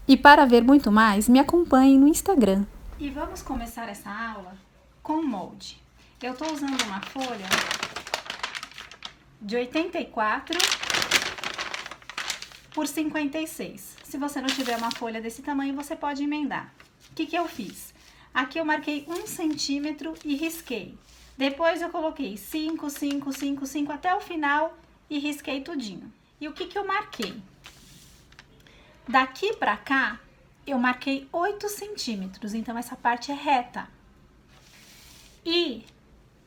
E para ver muito mais, me acompanhe no Instagram. E vamos começar essa aula com molde. Eu estou usando uma folha de 84 por 56. Se você não tiver uma folha desse tamanho, você pode emendar. O que eu fiz? Aqui eu marquei 1 centímetro e risquei. Depois eu coloquei 5, 5, 5, 5 até o final e risquei tudinho. E o que eu marquei? Daqui pra cá, eu marquei 8 centímetros, então essa parte é reta. E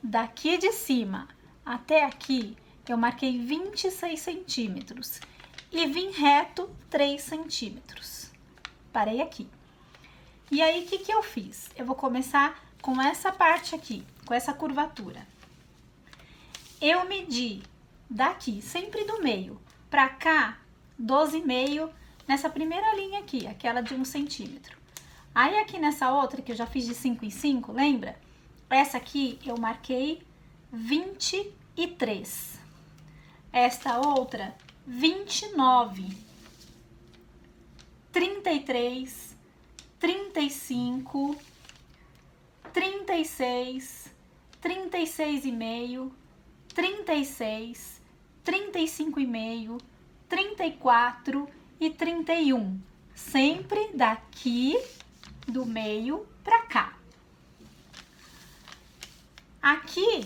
daqui de cima até aqui, eu marquei 26 centímetros e vim reto 3 centímetros. Parei aqui. E aí, o que eu fiz? Eu vou começar com essa parte aqui, com essa curvatura. Eu medi daqui, sempre do meio, pra cá, 12,5 nessa primeira linha aqui, aquela de 1 centímetro. Aí aqui nessa outra, que eu já fiz de 5 em 5, lembra? Essa aqui eu marquei 23. Esta outra, 29. 33, 35, 36, 36,5, 36, 35,5, 34 e 31. Sempre daqui do meio pra cá. Aqui,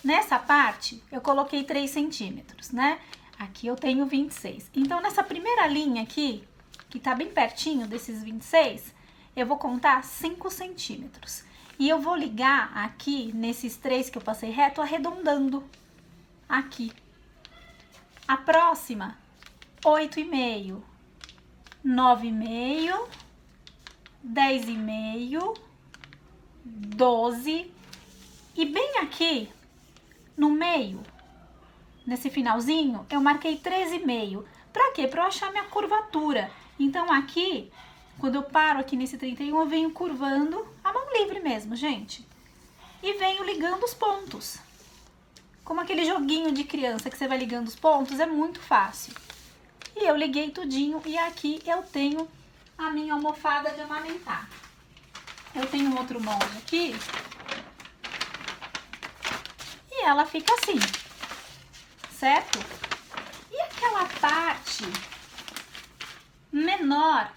nessa parte, eu coloquei 3 centímetros, né? Aqui eu tenho 26. Então, nessa primeira linha aqui, que tá bem pertinho desses 26, eu vou contar 5 centímetros. E eu vou ligar aqui, nesses 3 que eu passei reto, arredondando aqui. A próxima, 8,5, 9,5, 10,5, 12. E bem aqui, no meio, nesse finalzinho, eu marquei 13,5. Pra quê? Pra eu achar minha curvatura. Então, aqui, quando eu paro aqui nesse 31, eu venho curvando a mão livre mesmo, gente. E venho ligando os pontos. Como aquele joguinho de criança que você vai ligando os pontos, é muito fácil. E eu liguei tudinho e aqui eu tenho a minha almofada de amamentar. Eu tenho um outro molde aqui. E ela fica assim, certo? E aquela parte menor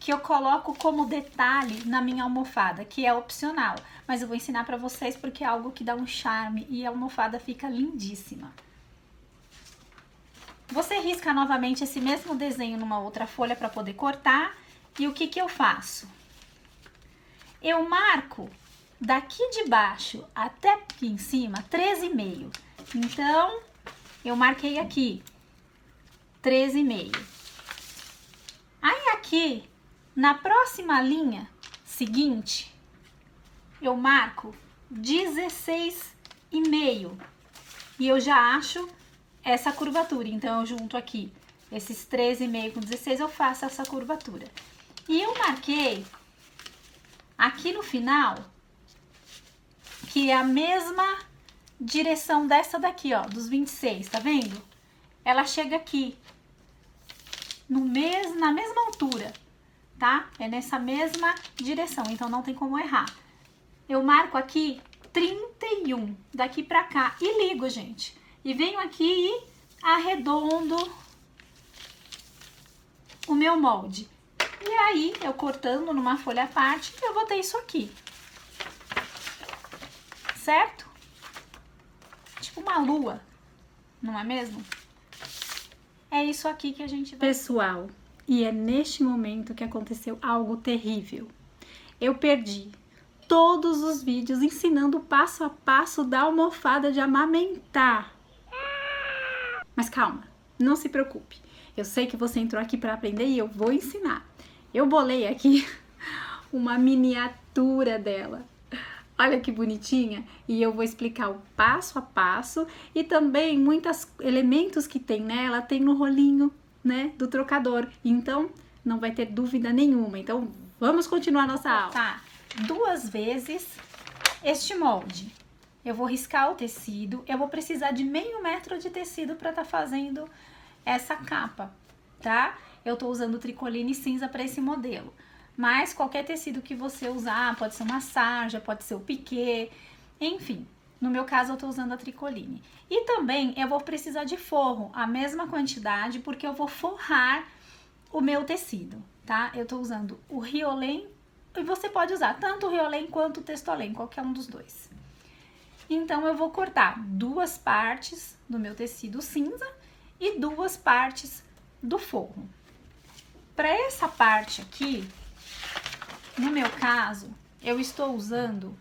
que eu coloco como detalhe na minha almofada, que é opcional, mas eu vou ensinar pra vocês porque é algo que dá um charme e a almofada fica lindíssima. Você risca novamente esse mesmo desenho numa outra folha para poder cortar. E o que eu faço? Eu marco daqui de baixo até aqui em cima 13,5. Então, eu marquei aqui 13,5. Aí aqui, na próxima linha seguinte, eu marco 16,5. E eu já acho essa curvatura. Então, eu junto aqui esses 13,5 com 16, eu faço essa curvatura. E eu marquei aqui no final, que é a mesma direção dessa daqui, ó, dos 26, tá vendo? Ela chega aqui, na mesma altura, tá? É nessa mesma direção, então não tem como errar. Eu marco aqui 31, daqui pra cá, e ligo, gente. E venho aqui e arredondo o meu molde. E aí, eu cortando numa folha à parte, eu vou ter isso aqui. Certo? Tipo uma lua, não é mesmo? É isso aqui que a gente vai... Pessoal, e é neste momento que aconteceu algo terrível. Eu perdi todos os vídeos ensinando o passo a passo da almofada de amamentar. Mas calma, não se preocupe. Eu sei que você entrou aqui para aprender e eu vou ensinar. Eu bolei aqui uma miniatura dela. Olha que bonitinha. E eu vou explicar o passo a passo e também muitos elementos que tem nela, tem no rolinho, né, do trocador. Então, não vai ter dúvida nenhuma. Então, vamos continuar nossa aula. Tá, 2 vezes este molde. Eu vou riscar o tecido. Eu vou precisar de meio metro de tecido para estar fazendo essa capa, tá? eu tô usando tricoline cinza para esse modelo. Mas qualquer tecido que você usar, pode ser uma sarja, pode ser o piquê, enfim. No meu caso, eu tô usando a tricoline. E também eu vou precisar de forro, a mesma quantidade, porque eu vou forrar o meu tecido, tá? Eu tô usando o Riolen, e você pode usar tanto o Riolen quanto o Textolen, qualquer um dos dois. Então, eu vou cortar 2 partes do meu tecido cinza e 2 partes do forro. Para essa parte aqui, no meu caso, eu estou usando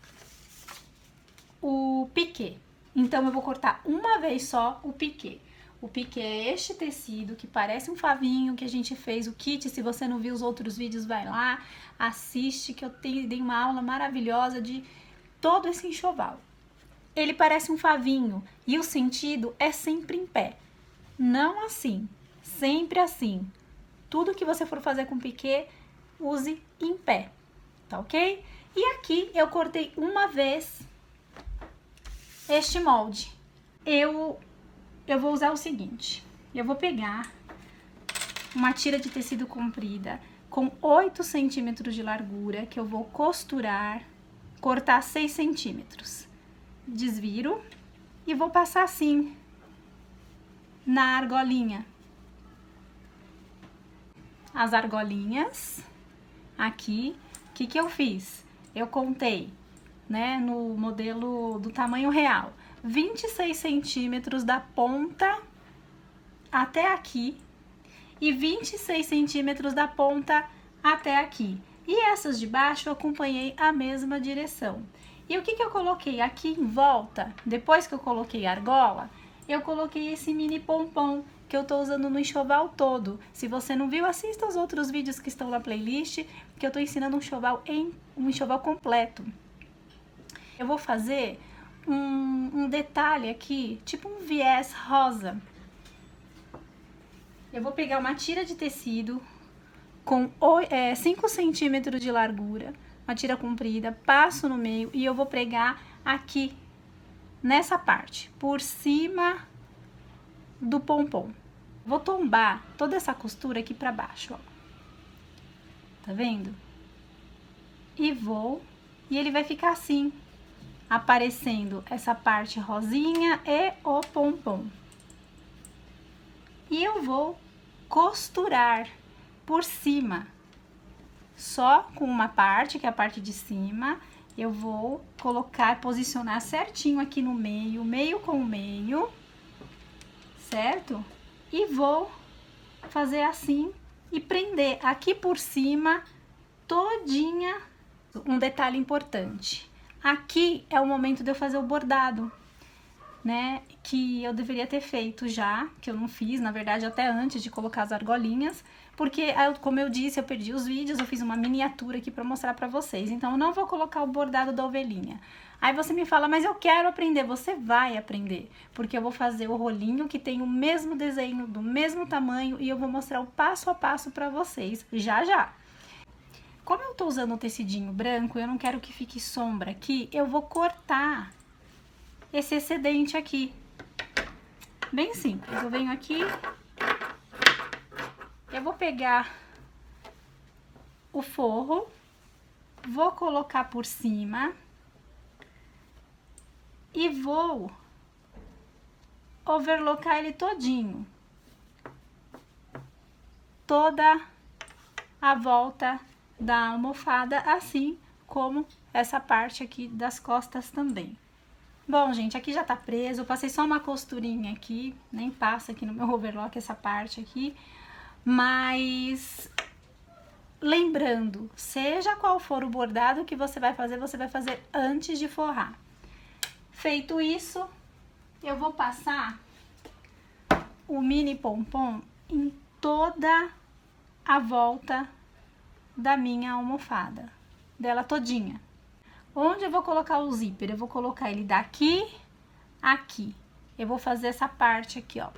o piquê. Então, eu vou cortar uma vez só o piquê. O piquê é este tecido que parece um favinho, que a gente fez o kit. Se você não viu os outros vídeos, vai lá, assiste, que eu dei uma aula maravilhosa de todo esse enxoval. Ele parece um favinho e o sentido é sempre em pé. Não assim, sempre assim. Tudo que você for fazer com piquê, use em pé, tá ok? E aqui eu cortei uma vez este molde. Eu vou usar o seguinte, eu vou pegar uma tira de tecido comprida com 8 centímetros de largura, que eu vou costurar, cortar 6 centímetros. Desviro e vou passar assim na argolinha. As argolinhas aqui, o que eu fiz? Eu contei, né, no modelo do tamanho real, 26 centímetros da ponta até aqui e 26 centímetros da ponta até aqui. E essas de baixo eu acompanhei a mesma direção. E o que eu coloquei aqui em volta, depois que eu coloquei a argola, eu coloquei esse mini pompom que eu tô usando no enxoval todo. Se você não viu, assista os outros vídeos que estão na playlist, que eu tô ensinando um enxoval completo. Eu vou fazer um detalhe aqui, tipo um viés rosa. Eu vou pegar uma tira de tecido com 5 centímetros de largura, uma tira comprida, passo no meio e eu vou pregar aqui, nessa parte, por cima do pompom. Vou tombar toda essa costura aqui pra baixo, ó. Tá vendo? E ele vai ficar assim, aparecendo essa parte rosinha e o pompom. E eu vou costurar por cima, só com uma parte, que é a parte de cima, eu vou colocar, posicionar certinho aqui no meio, meio com meio, certo? E vou fazer assim e prender aqui por cima todinha. Um detalhe importante, aqui é o momento de eu fazer o bordado, né, que eu deveria ter feito já, que eu não fiz, na verdade, até antes de colocar as argolinhas, porque, como eu disse, eu perdi os vídeos, eu fiz uma miniatura aqui pra mostrar pra vocês, então eu não vou colocar o bordado da ovelhinha. Aí você me fala, mas eu quero aprender. Você vai aprender, porque eu vou fazer o rolinho que tem o mesmo desenho, do mesmo tamanho, e eu vou mostrar o passo a passo pra vocês, já já. Como eu tô usando o tecidinho branco, eu não quero que fique sombra aqui, eu vou cortar esse excedente aqui. Bem simples, eu venho aqui, eu vou pegar o forro, vou colocar por cima e vou overlocar ele todinho, toda a volta da almofada, assim como essa parte aqui das costas também. Bom, gente, aqui já tá preso, eu passei só uma costurinha aqui, nem passa aqui no meu overlock essa parte aqui, mas lembrando, seja qual for o bordado que você vai fazer antes de forrar. Feito isso, eu vou passar o mini pompom em toda a volta da minha almofada, dela todinha. Onde eu vou colocar o zíper? Eu vou colocar ele daqui aqui. Eu vou fazer essa parte aqui, ó.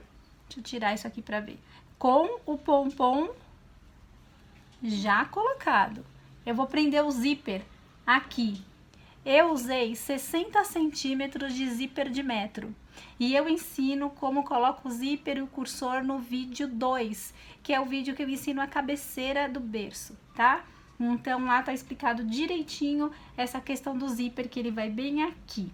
Deixa eu tirar isso aqui pra ver. Com o pompom já colocado. Eu vou prender o zíper aqui. eu usei 60 centímetros de zíper de metro. E eu ensino como coloco o zíper e o cursor no vídeo 2, que é o vídeo que eu ensino a cabeceira do berço, tá? Então lá tá explicado direitinho essa questão do zíper, que ele vai bem aqui.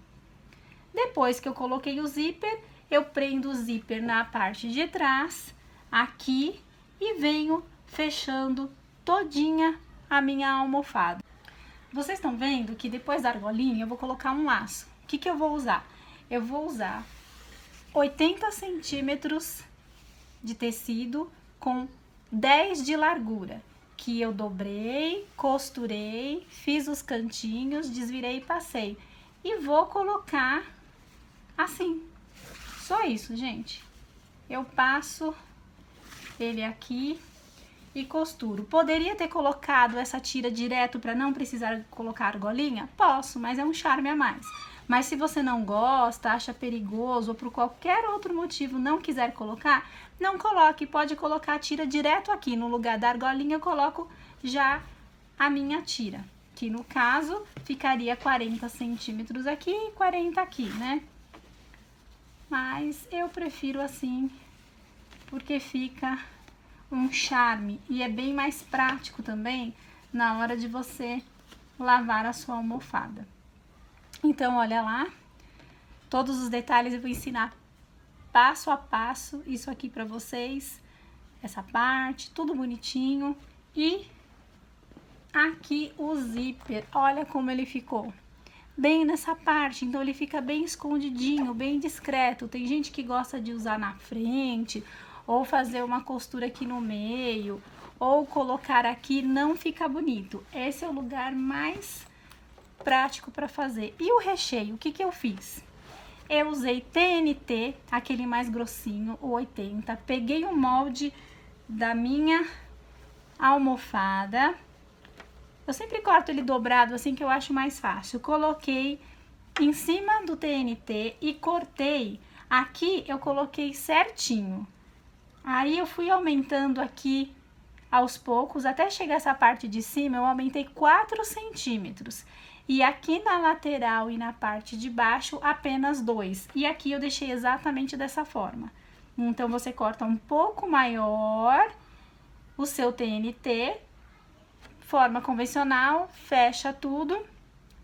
Depois que eu coloquei o zíper, eu prendo o zíper na parte de trás, aqui, e venho fechando todinha a minha almofada. Vocês estão vendo que depois da argolinha eu vou colocar um laço. O que que eu vou usar? Eu vou usar 80 centímetros de tecido com 10 de largura, que eu dobrei, costurei, fiz os cantinhos, desvirei e passei. E vou colocar assim. Só isso, gente. Eu passo ele aqui e costuro. Poderia ter colocado essa tira direto para não precisar colocar argolinha? Posso, mas é um charme a mais. Mas se você não gosta, acha perigoso ou por qualquer outro motivo não quiser colocar, não coloque. Pode colocar a tira direto aqui. No lugar da argolinha eu coloco já a minha tira, que no caso ficaria 40 centímetros aqui e 40 aqui, né? Mas eu prefiro assim, porque fica um charme e é bem mais prático também na hora de você lavar a sua almofada. Então, olha lá, todos os detalhes eu vou ensinar passo a passo isso aqui pra vocês, essa parte, tudo bonitinho. E aqui o zíper, olha como ele ficou. Bem nessa parte, então ele fica bem escondidinho, bem discreto. Tem gente que gosta de usar na frente, ou fazer uma costura aqui no meio, ou colocar aqui, não fica bonito. Esse é o lugar mais prático para fazer. E o recheio, o que que eu fiz? Eu usei TNT, aquele mais grossinho, o 80. Peguei o molde da minha almofada. Eu sempre corto ele dobrado, assim que eu acho mais fácil. Coloquei em cima do TNT e cortei. Aqui eu coloquei certinho. Aí eu fui aumentando aqui aos poucos, até chegar essa parte de cima, eu aumentei 4 centímetros. E aqui na lateral e na parte de baixo, apenas 2. E aqui eu deixei exatamente dessa forma. Então, você corta um pouco maior o seu TNT, forma convencional, fecha tudo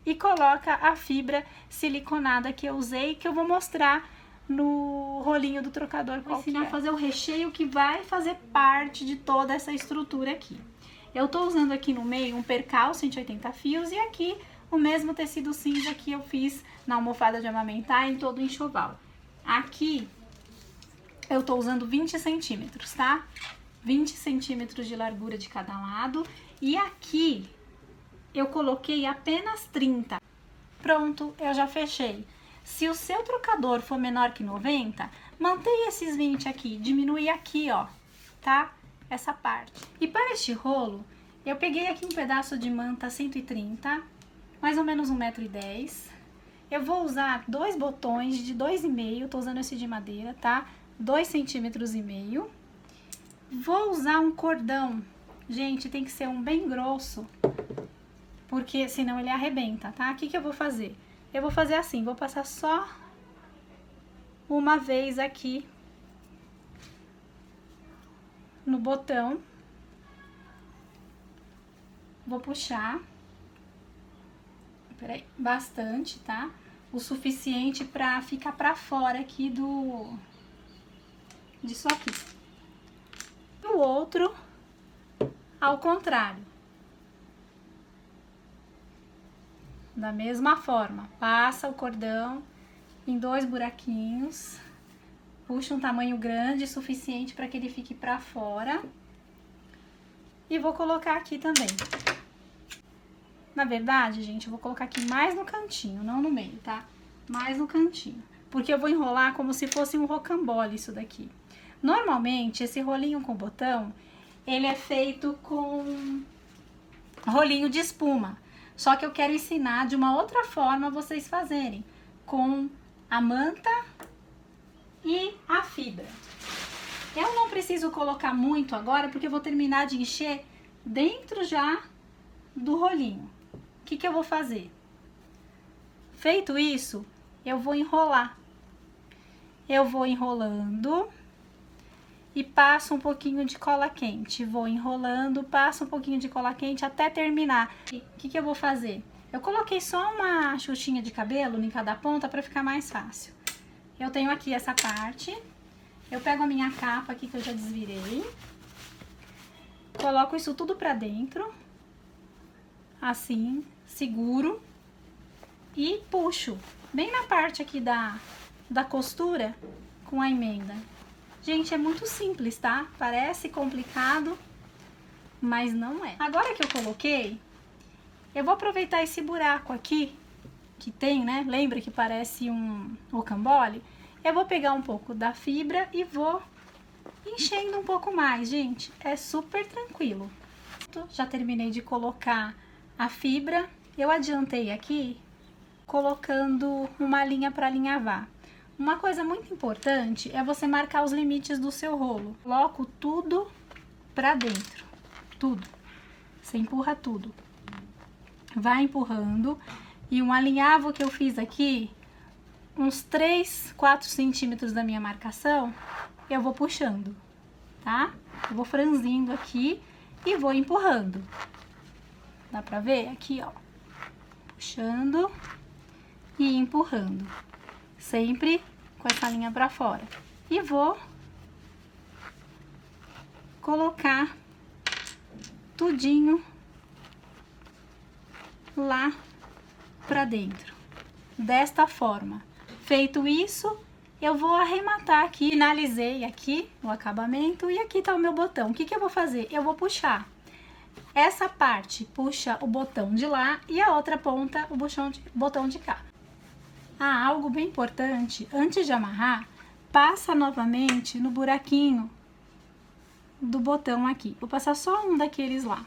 e coloca a fibra siliconada que eu usei, que eu vou mostrar no rolinho do trocador. Vou ensinar a fazer o recheio que vai fazer parte de toda essa estrutura aqui. Eu tô usando aqui no meio um percal 180 fios e aqui o mesmo tecido cinza que eu fiz na almofada de amamentar em todo o enxoval. Aqui eu tô usando 20 centímetros, tá? 20 centímetros de largura de cada lado. E aqui eu coloquei apenas 30. Pronto, eu já fechei. Se o seu trocador for menor que 90, mantenha esses 20 aqui, diminui aqui, ó, tá? Essa parte. E para este rolo, eu peguei aqui um pedaço de manta 130, mais ou menos 1,10 m. Eu vou usar 2 botões de 2,5, tô usando esse de madeira, tá? 2,5 cm. Vou usar um cordão. Gente, tem que ser um bem grosso, porque senão ele arrebenta, tá? O que que eu vou fazer? Eu vou fazer assim, vou passar só uma vez aqui no botão. Vou puxar, peraí, bastante, tá? O suficiente pra ficar pra fora aqui disso aqui. E o outro ao contrário. Da mesma forma, passa o cordão em 2 buraquinhos, puxa um tamanho grande, suficiente para que ele fique para fora. E vou colocar aqui também. Na verdade, gente, eu vou colocar aqui mais no cantinho, não no meio, tá? Mais no cantinho. Porque eu vou enrolar como se fosse um rocambole isso daqui. Normalmente, esse rolinho com botão, ele é feito com rolinho de espuma. Só que eu quero ensinar de uma outra forma vocês fazerem, com a manta e a fibra. Eu não preciso colocar muito agora, porque eu vou terminar de encher dentro já do rolinho. O que que eu vou fazer? Feito isso, eu vou enrolar. Eu vou enrolando e passo um pouquinho de cola quente. Vou enrolando, passo um pouquinho de cola quente até terminar. O que eu vou fazer? Eu coloquei só uma xuxinha de cabelo em cada ponta para ficar mais fácil. Eu tenho aqui essa parte. Eu pego a minha capa aqui que eu já desvirei. Coloco isso tudo pra dentro. Assim, seguro. E puxo bem na parte aqui da costura com a emenda. Gente, é muito simples, tá? Parece complicado, mas não é. Agora que eu coloquei, eu vou aproveitar esse buraco aqui, que tem, né? Lembra que parece um rocambole? Eu vou pegar um pouco da fibra e vou enchendo um pouco mais, gente. É super tranquilo. Já terminei de colocar a fibra. Eu adiantei aqui, colocando uma linha para alinhavar. Uma coisa muito importante é você marcar os limites do seu rolo. Coloco tudo pra dentro, tudo. Você empurra tudo. Vai empurrando. E um alinhavo que eu fiz aqui, uns 3, 4 centímetros da minha marcação, eu vou puxando, tá? Eu vou franzindo aqui e vou empurrando. Dá pra ver? Aqui, ó. Puxando e empurrando. Sempre com essa linha pra fora. E vou colocar tudinho lá pra dentro. Desta forma. Feito isso, eu vou arrematar aqui. Finalizei aqui o acabamento e aqui tá o meu botão. O que eu vou fazer? Eu vou puxar. Essa parte puxa o botão de lá e a outra ponta o botão de cá. Ah, algo bem importante, antes de amarrar, passa novamente no buraquinho do botão aqui. Vou passar só um daqueles lá.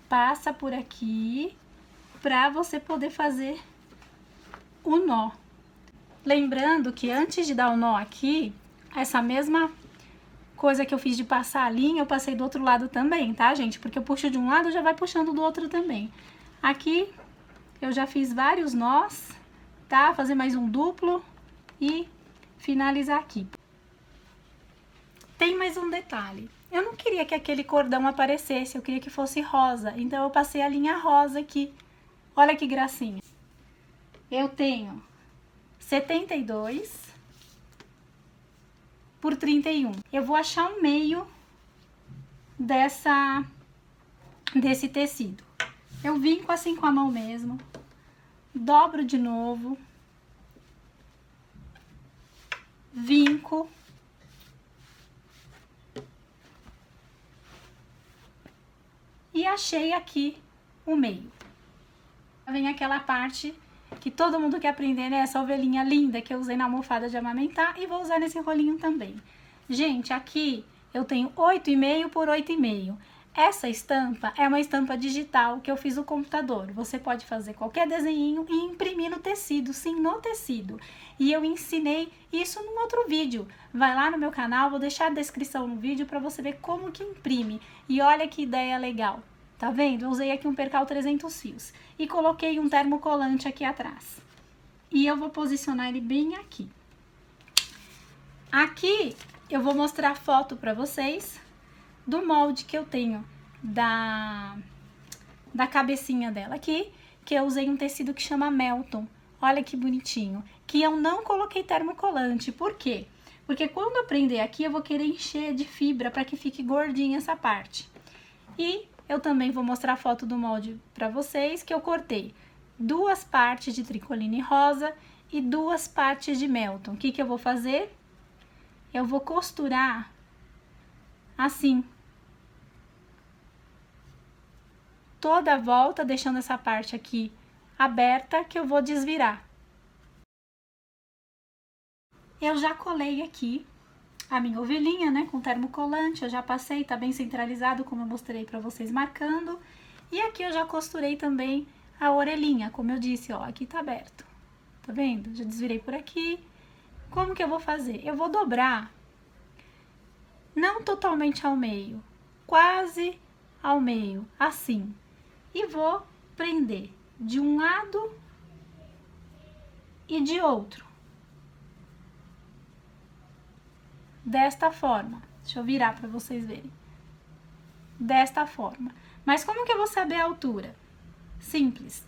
Passa por aqui pra você poder fazer o nó. Lembrando que antes de dar o nó aqui, essa mesma coisa que eu fiz de passar a linha, eu passei do outro lado também, tá, gente? Porque eu puxo de um lado, já vai puxando do outro também. Aqui, eu já fiz vários nós, tá? Fazer mais um duplo e finalizar aqui. Tem mais um detalhe. Eu não queria que aquele cordão aparecesse, eu queria que fosse rosa. Então, eu passei a linha rosa aqui. Olha que gracinha. Eu tenho 72... por 31. Eu vou achar o meio desse tecido. Eu vinco assim com a mão mesmo, dobro de novo, vinco, e achei aqui o meio. Vem aquela parte que todo mundo quer aprender, né? Essa ovelhinha linda que eu usei na almofada de amamentar e vou usar nesse rolinho também. Gente, aqui eu tenho 8,5 por 8,5. Essa estampa é uma estampa digital que eu fiz no computador. Você pode fazer qualquer desenho e imprimir no tecido, sim, no tecido. E eu ensinei isso num outro vídeo. Vai lá no meu canal, vou deixar a descrição no vídeo para você ver como que imprime. E olha que ideia legal. Tá vendo? Eu usei aqui um percal 300 fios e coloquei um termocolante aqui atrás. E eu vou posicionar ele bem aqui. Aqui eu vou mostrar a foto pra vocês do molde que eu tenho da cabecinha dela aqui, que eu usei um tecido que chama Melton. Olha que bonitinho. Que eu não coloquei termocolante. Por quê? Porque quando eu prender aqui, eu vou querer encher de fibra para que fique gordinha essa parte. E eu também vou mostrar a foto do molde para vocês, que eu cortei 2 partes de tricoline rosa e 2 partes de Melton. O que eu vou fazer? Eu vou costurar assim. Toda a volta, deixando essa parte aqui aberta, que eu vou desvirar. Eu já colei aqui a minha ovelhinha, né, com termocolante, eu já passei, tá bem centralizado, como eu mostrei pra vocês marcando. E aqui eu já costurei também a orelhinha, como eu disse, ó, aqui tá aberto. Tá vendo? Já desvirei por aqui. Como que eu vou fazer? Eu vou dobrar, não totalmente ao meio, quase ao meio, assim. e vou prender de um lado e de outro. Desta forma. Deixa eu virar para vocês verem. Desta forma. Mas como que eu vou saber a altura? Simples.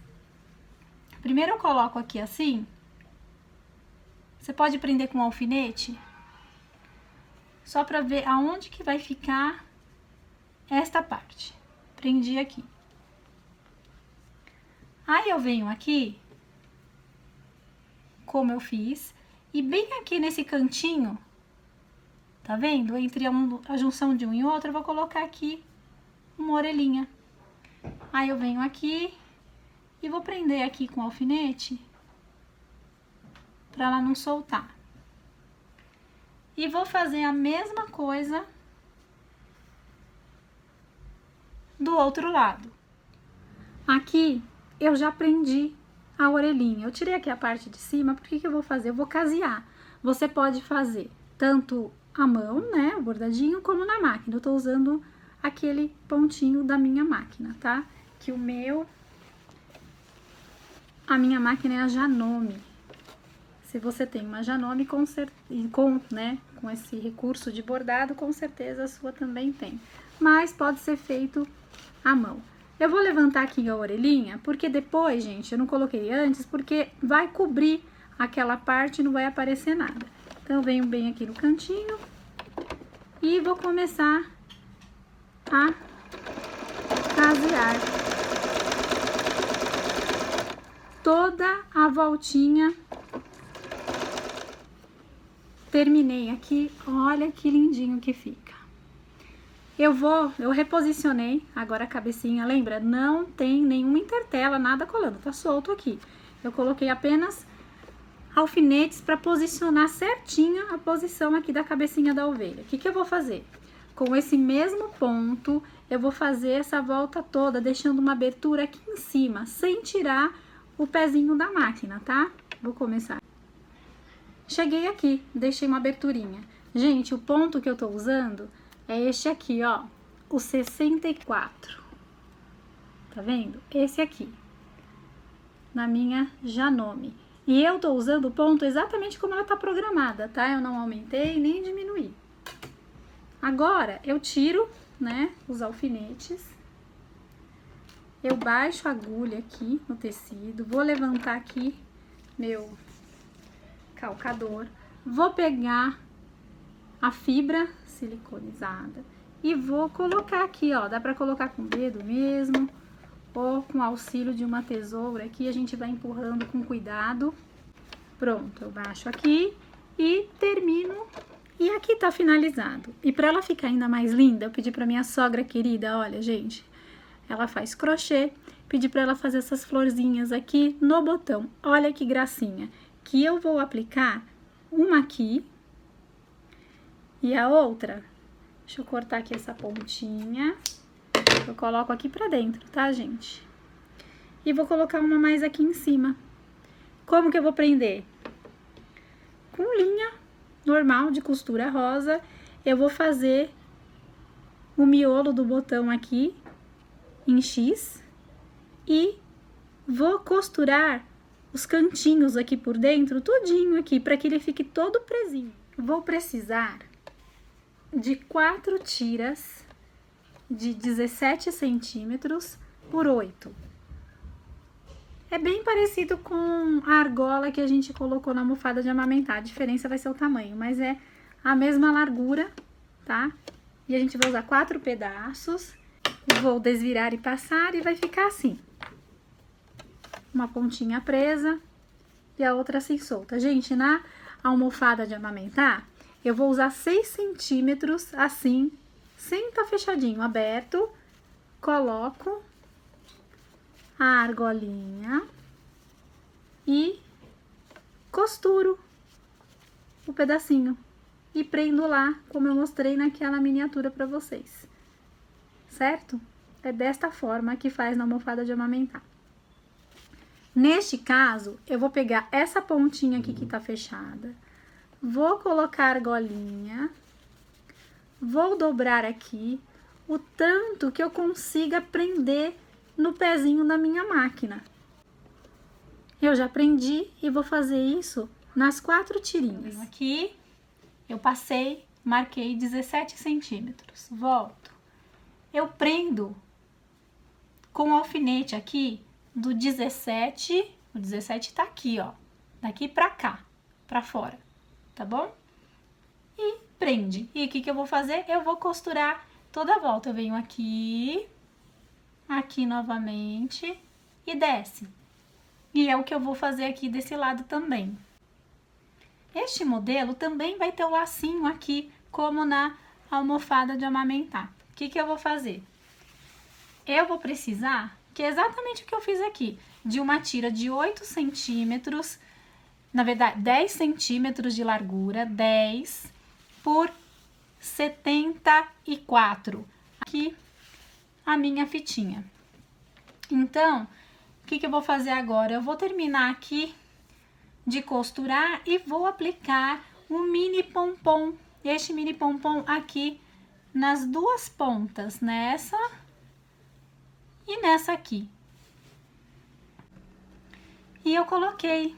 Primeiro eu coloco aqui assim. Você pode prender com um alfinete. Só para ver aonde que vai ficar esta parte. Prendi aqui. Aí eu venho aqui, como eu fiz, e bem aqui nesse cantinho, tá vendo? Entre a junção de um e outro, eu vou colocar aqui uma orelhinha. Aí eu venho aqui e vou prender aqui com o alfinete para ela não soltar. E vou fazer a mesma coisa do outro lado. Aqui eu já prendi a orelhinha. Eu tirei aqui a parte de cima, porque que eu vou fazer? Eu vou casear. Você pode fazer tanto à mão, né, o bordadinho, como na máquina. Eu tô usando aquele pontinho da minha máquina, tá? Que a minha máquina é a Janome. Se você tem uma Janome com esse recurso de bordado, com certeza a sua também tem. Mas pode ser feito à mão. Eu vou levantar aqui a orelhinha, porque depois, gente, eu não coloquei antes, porque vai cobrir aquela parte e não vai aparecer nada. Então, eu venho bem aqui no cantinho e vou começar a casear toda a voltinha. Terminei aqui, olha que lindinho que fica. Eu reposicionei agora a cabecinha, lembra? Não tem nenhuma intertela, nada colando, tá solto aqui. Eu coloquei apenas alfinetes para posicionar certinho a posição aqui da cabecinha da ovelha. O que que eu vou fazer? Com esse mesmo ponto, eu vou fazer essa volta toda, deixando uma abertura aqui em cima, sem tirar o pezinho da máquina, tá? Vou começar. Cheguei aqui, deixei uma aberturinha. Gente, o ponto que eu tô usando é este aqui, ó, o 64. Tá vendo? Esse aqui, na minha Janome. E eu tô usando o ponto exatamente como ela tá programada, tá? Eu não aumentei nem diminuí. Agora, eu tiro, né, os alfinetes. Eu baixo a agulha aqui no tecido. Vou levantar aqui meu calcador. Vou pegar a fibra siliconizada e vou colocar aqui, ó, dá pra colocar com o dedo mesmo ou com auxílio de uma tesoura aqui, a gente vai empurrando com cuidado. Pronto, eu baixo aqui e termino, e aqui tá finalizado. E pra ela ficar ainda mais linda, eu pedi pra minha sogra querida, olha, gente, ela faz crochê, pedi pra ela fazer essas florzinhas aqui no botão, olha que gracinha, que eu vou aplicar uma aqui, e a outra, deixa eu cortar aqui essa pontinha, eu coloco aqui pra dentro, tá, gente? E vou colocar uma mais aqui em cima. Como que eu vou prender? Com linha normal de costura rosa, eu vou fazer o miolo do botão aqui em X e vou costurar os cantinhos aqui por dentro, tudinho aqui, para que ele fique todo presinho. Vou precisar de 4 tiras de 17 centímetros por 8. É bem parecido com a argola que a gente colocou na almofada de amamentar. A diferença vai ser o tamanho, mas é a mesma largura, tá? E a gente vai usar 4 pedaços. Vou desvirar e passar e vai ficar assim. Uma pontinha presa e a outra assim solta. Gente, na almofada de amamentar, eu vou usar 6 centímetros assim, sem tá fechadinho, aberto. Coloco a argolinha e costuro o pedacinho e prendo lá, como eu mostrei naquela miniatura pra vocês, certo? É desta forma que faz na almofada de amamentar. Neste caso, eu vou pegar essa pontinha aqui que tá fechada, vou colocar a argolinha, vou dobrar aqui o tanto que eu consiga prender no pezinho da minha máquina. Eu já prendi e vou fazer isso nas 4 tirinhas. Aqui eu passei, marquei 17 centímetros. Volto. Eu prendo com o alfinete aqui do 17, o 17 tá aqui, ó, daqui pra cá, pra fora, tá bom? E prende. E o que que eu vou fazer? Eu vou costurar toda a volta. Eu venho aqui, aqui novamente e desce. E é o que eu vou fazer aqui desse lado também. Este modelo também vai ter o lacinho aqui, como na almofada de amamentar. O que que eu vou fazer? Eu vou precisar, que é exatamente o que eu fiz aqui, de uma tira de 8 centímetros, na verdade 10 centímetros de largura, 10 por 74. Aqui a minha fitinha. Então, o que que eu vou fazer agora? Eu vou terminar aqui de costurar e vou aplicar um mini pompom. Este mini pompom aqui nas 2 pontas, nessa e nessa aqui. E eu coloquei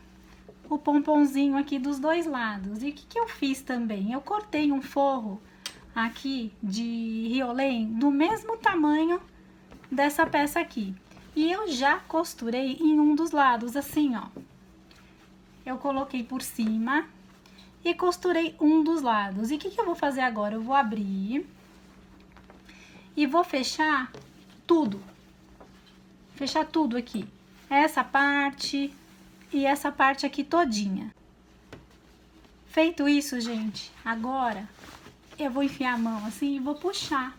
o pomponzinho aqui dos 2 lados. E o que que eu fiz também? Eu cortei um forro aqui de riolém do mesmo tamanho dessa peça aqui. E eu já costurei em um dos lados, assim, ó. Eu coloquei por cima e costurei um dos lados. E o que que eu vou fazer agora? Eu vou abrir e vou fechar tudo. Fechar tudo aqui. Essa parte e essa parte aqui todinha. Feito isso, gente, agora eu vou enfiar a mão assim e vou puxar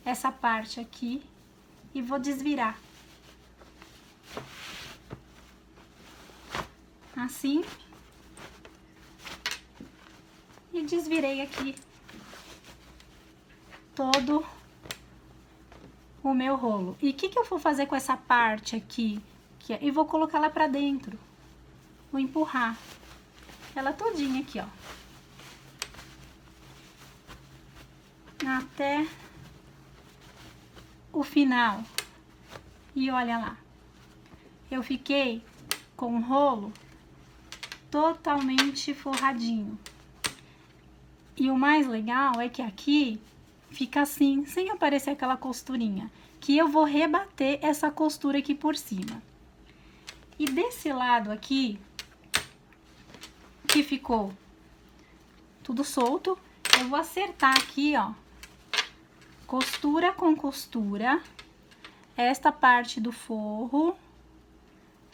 essa parte aqui e vou desvirar. Assim. E desvirei aqui todo o meu rolo. E o que que eu vou fazer com essa parte aqui? E vou colocar ela pra dentro. Vou empurrar ela todinha aqui, ó. Até o final. E olha lá. Eu fiquei com o rolo totalmente forradinho. E o mais legal é que aqui fica assim, sem aparecer aquela costurinha, que eu vou rebater essa costura aqui por cima. E desse lado aqui, que ficou tudo solto, eu vou acertar aqui, ó, costura com costura, esta parte do forro,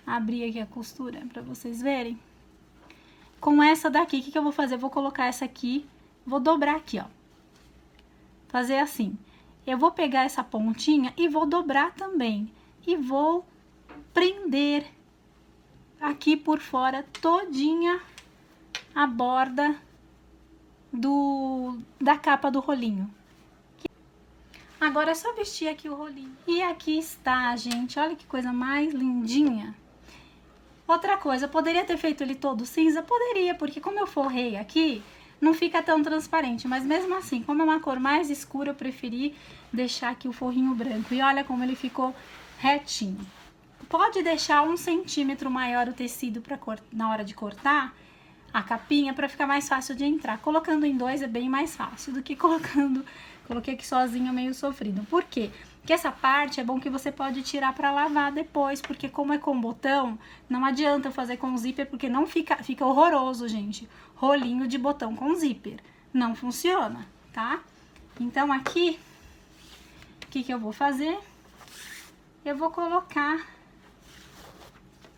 abrir aqui a costura pra vocês verem. Com essa daqui, o que que eu vou fazer? Eu vou colocar essa aqui, vou dobrar aqui, ó. Fazer assim. Eu vou pegar essa pontinha e vou dobrar também. E vou prender aqui por fora todinha a borda da capa do rolinho. Agora é só vestir aqui o rolinho. E aqui está, gente. Olha que coisa mais lindinha. Outra coisa, eu poderia ter feito ele todo cinza? Poderia, porque como eu forrei aqui, não fica tão transparente. Mas mesmo assim, como é uma cor mais escura, eu preferi deixar aqui o forrinho branco. E olha como ele ficou retinho. Pode deixar 1 centímetro maior o tecido na hora de cortar a capinha, para ficar mais fácil de entrar. Colocando em 2 é bem mais fácil do que colocando... Coloquei aqui sozinho, meio sofrido. Por quê? Porque essa parte é bom que você pode tirar pra lavar depois, porque como é com botão, não adianta fazer com zíper, porque não fica horroroso, gente. Rolinho de botão com zíper. Não funciona, tá? Então aqui, o que que eu vou fazer? Eu vou colocar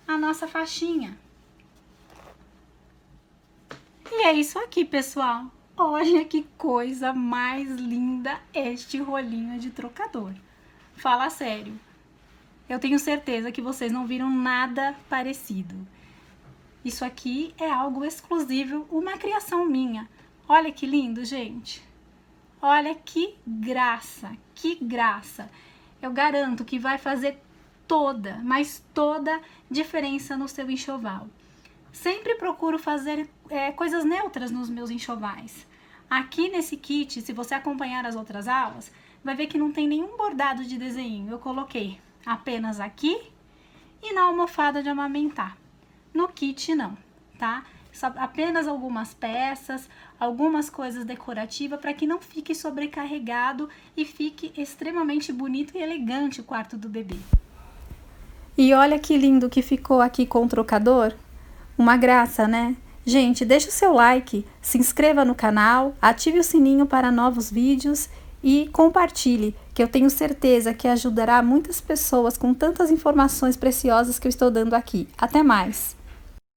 a nossa faixinha. E é isso aqui, pessoal. Olha que coisa mais linda este rolinho de trocador. Fala sério. Eu tenho certeza que vocês não viram nada parecido. Isso aqui é algo exclusivo, uma criação minha. Olha que lindo, gente. Olha que graça, que graça. Eu garanto que vai fazer toda, mas toda diferença no seu enxoval. Sempre procuro fazer coisas neutras nos meus enxovais. Aqui nesse kit, se você acompanhar as outras aulas, vai ver que não tem nenhum bordado de desenho. Eu coloquei apenas aqui e na almofada de amamentar. No kit não, tá? Só apenas algumas peças, algumas coisas decorativas para que não fique sobrecarregado e fique extremamente bonito e elegante o quarto do bebê. E olha que lindo que ficou aqui com o trocador. Uma graça, né? Gente, deixa o seu like, se inscreva no canal, ative o sininho para novos vídeos e compartilhe, que eu tenho certeza que ajudará muitas pessoas com tantas informações preciosas que eu estou dando aqui. Até mais!